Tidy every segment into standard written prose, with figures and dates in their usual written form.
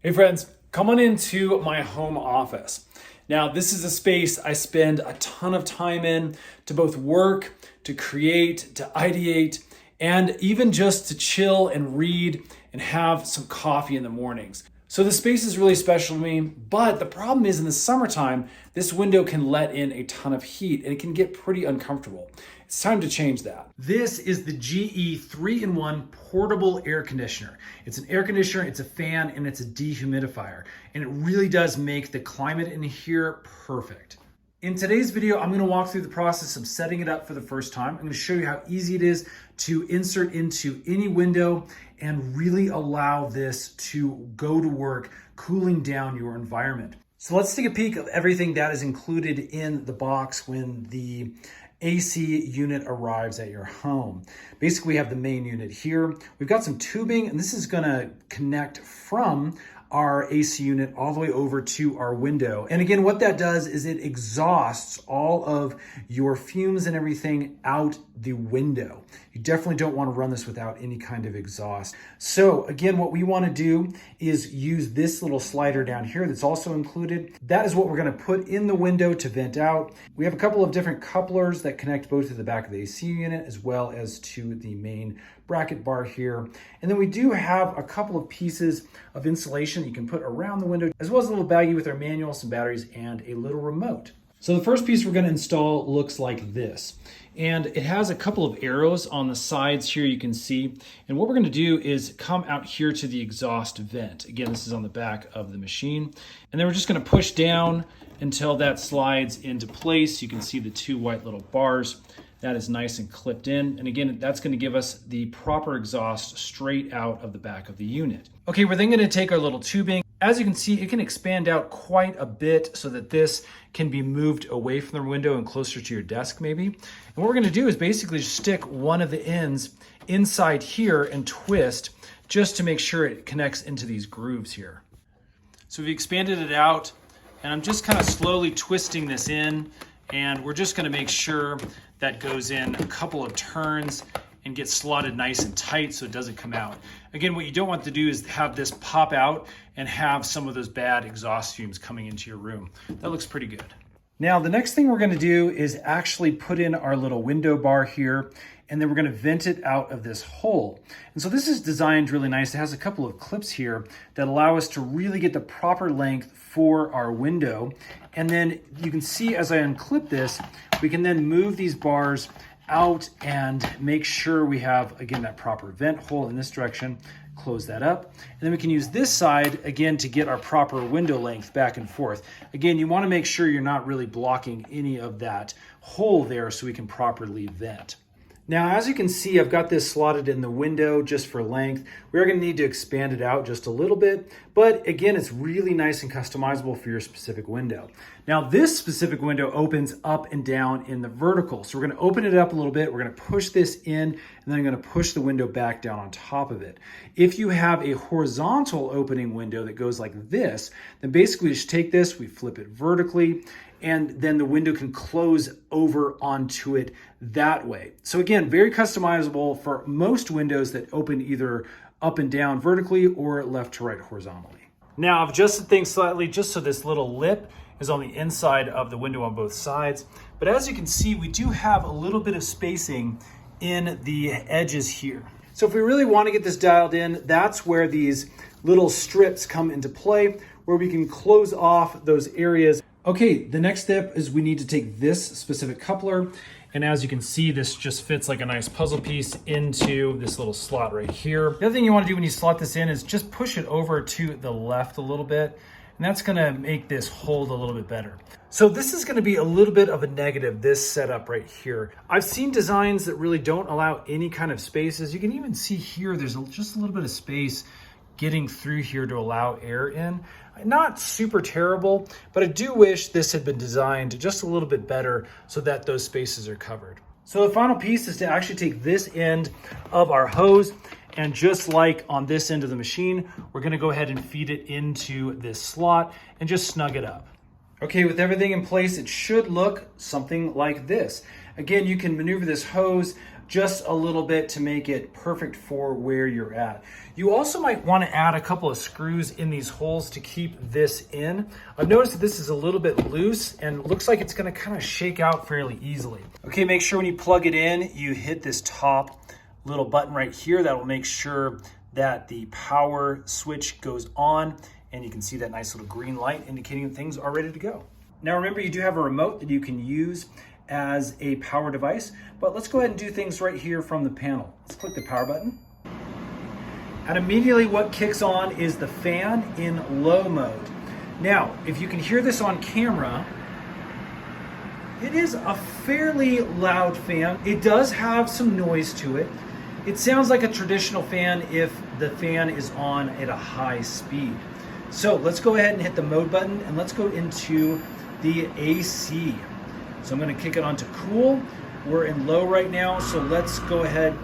Hey friends, come on into my home office. Now, this is a space I spend a ton of time in to both work, to create, to ideate, and even just to chill and read and have some coffee in the mornings. So the space is really special to me, but the problem is in the summertime, this window can let in a ton of heat and it can get pretty uncomfortable. It's time to change that. This is the GE 3-in-1 portable air conditioner. It's an air conditioner, it's a fan, and it's a dehumidifier. And it really does make the climate in here perfect. In today's video, I'm going to walk through the process of setting it up for the first time. I'm going to show you how easy it is to insert into any window and really allow this to go to work, cooling down your environment. So let's take a peek of everything that is included in the box when the AC unit arrives at your home. Basically, we have the main unit here. We've got some tubing, and this is going to connect from our AC unit all the way over to our window. And again, what that does is it exhausts all of your fumes and everything out the window. You definitely don't want to run this without any kind of exhaust. So again, what we want to do is use this little slider down here that's also included. That is what we're going to put in the window to vent out. We have a couple of different couplers that connect both to the back of the AC unit as well as to the main bracket bar here. And then we do have a couple of pieces of insulation you can put around the window, as well as a little baggie with our manual, some batteries, and a little remote. So the first piece we're going to install looks like this. And it has a couple of arrows on the sides here you can see. And what we're going to do is come out here to the exhaust vent. Again, this is on the back of the machine. And then we're just going to push down until that slides into place. You can see the two white little bars. That is nice and clipped in. And again, that's going to give us the proper exhaust straight out of the back of the unit. Okay, we're then going to take our little tubing. As you can see, it can expand out quite a bit so that this can be moved away from the window and closer to your desk maybe. And what we're going to do is basically just stick one of the ends inside here and twist just to make sure it connects into these grooves here. So we've expanded it out, and I'm just kind of slowly twisting this in, and we're just going to make sure that goes in a couple of turns and gets slotted nice and tight so it doesn't come out. Again, what you don't want to do is have this pop out and have some of those bad exhaust fumes coming into your room. That looks pretty good. Now, the next thing we're going to do is actually put in our little window bar here, and then we're going to vent it out of this hole. And so this is designed really nice. It has a couple of clips here that allow us to really get the proper length for our window. And then you can see as I unclip this, we can then move these bars out and make sure we have, again, that proper vent hole in this direction. Close that up. And then we can use this side, again, to get our proper window length back and forth. Again, you want to make sure you're not really blocking any of that hole there so we can properly vent. Now, as you can see, I've got this slotted in the window just for length. We're going to need to expand it out just a little bit, but again, it's really nice and customizable for your specific window. Now, this specific window opens up and down in the vertical. So we're going to open it up a little bit. We're going to push this in, and then I'm going to push the window back down on top of it. If you have a horizontal opening window that goes like this, then basically just take this, we flip it vertically, and then the window can close over onto it that way. So again, very customizable for most windows that open either up and down vertically or left to right horizontally. Now, I've adjusted things slightly just so this little lip is on the inside of the window on both sides. But as you can see, we do have a little bit of spacing in the edges here. So if we really want to get this dialed in, that's where these little strips come into play, where we can close off those areas. Okay, the next step is we need to take this specific coupler, and as you can see, this just fits like a nice puzzle piece into this little slot right here. The other thing you want to do when you slot this in is just push it over to the left a little bit, and that's going to make this hold a little bit better. So this is going to be a little bit of a negative, this setup right here. I've seen designs that really don't allow any kind of spaces. You can even see here, there's just a little bit of space getting through here to allow air in. Not super terrible, but I do wish this had been designed just a little bit better so that those spaces are covered. So the final piece is to actually take this end of our hose, and just like on this end of the machine, we're gonna go ahead and feed it into this slot and just snug it up. Okay, with everything in place, it should look something like this. Again, you can maneuver this hose just a little bit to make it perfect for where you're at. You also might want to add a couple of screws in these holes to keep this in. I've noticed that this is a little bit loose and looks like it's going to kind of shake out fairly easily. Okay, make sure when you plug it in, you hit this top little button right here. That will make sure that the power switch goes on, and you can see that nice little green light indicating that things are ready to go. Now remember, you do have a remote that you can use as a power device, but let's go ahead and do things right here from the panel. Let's click the power button. And immediately what kicks on is the fan in low mode. Now, if you can hear this on camera, it is a fairly loud fan. It does have some noise to it. It sounds like a traditional fan if the fan is on at a high speed. So let's go ahead and hit the mode button and let's go into the AC. So I'm going to kick it onto cool. We're in low right now, so let's go ahead.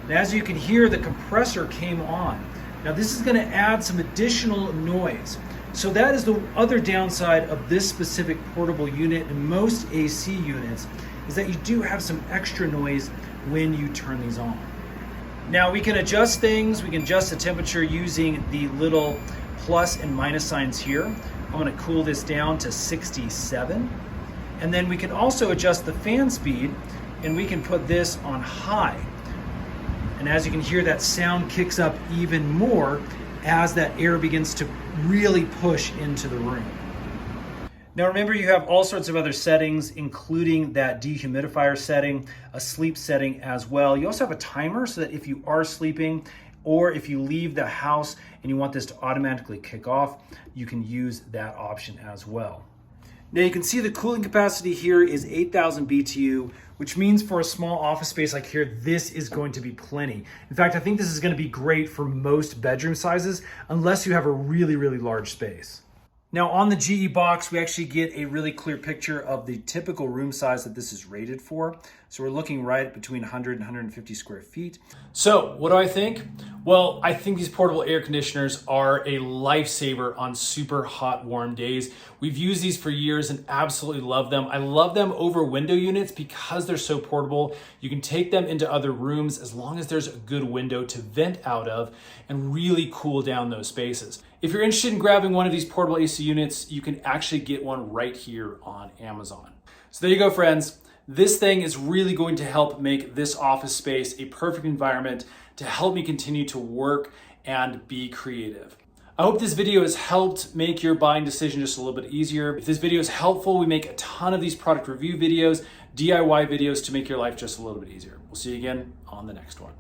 And as you can hear, the compressor came on. Now this is going to add some additional noise. So that is the other downside of this specific portable unit and most AC units, is that you do have some extra noise when you turn these on. Now we can adjust things. We can adjust the temperature using the little plus and minus signs here. I'm going to cool this down to 67. And then we can also adjust the fan speed, and we can put this on high. And as you can hear, that sound kicks up even more as that air begins to really push into the room. Now remember, you have all sorts of other settings, including that dehumidifier setting, a sleep setting as well. You also have a timer so that if you are sleeping or if you leave the house and you want this to automatically kick off, you can use that option as well. Now you can see the cooling capacity here is 8,000 BTU, which means for a small office space like here, this is going to be plenty. In fact, I think this is going to be great for most bedroom sizes, unless you have a really, really large space. Now on the GE box, we actually get a really clear picture of the typical room size that this is rated for. So we're looking right between 100 and 150 square feet. So what do I think? Well, I think these portable air conditioners are a lifesaver on super hot, warm days. We've used these for years and absolutely love them. I love them over window units because they're so portable. You can take them into other rooms as long as there's a good window to vent out of and really cool down those spaces. If you're interested in grabbing one of these portable AC units, you can actually get one right here on Amazon. So there you go, friends. This thing is really going to help make this office space a perfect environment to help me continue to work and be creative. I hope this video has helped make your buying decision just a little bit easier. If this video is helpful, we make a ton of these product review videos, DIY videos to make your life just a little bit easier. We'll see you again on the next one.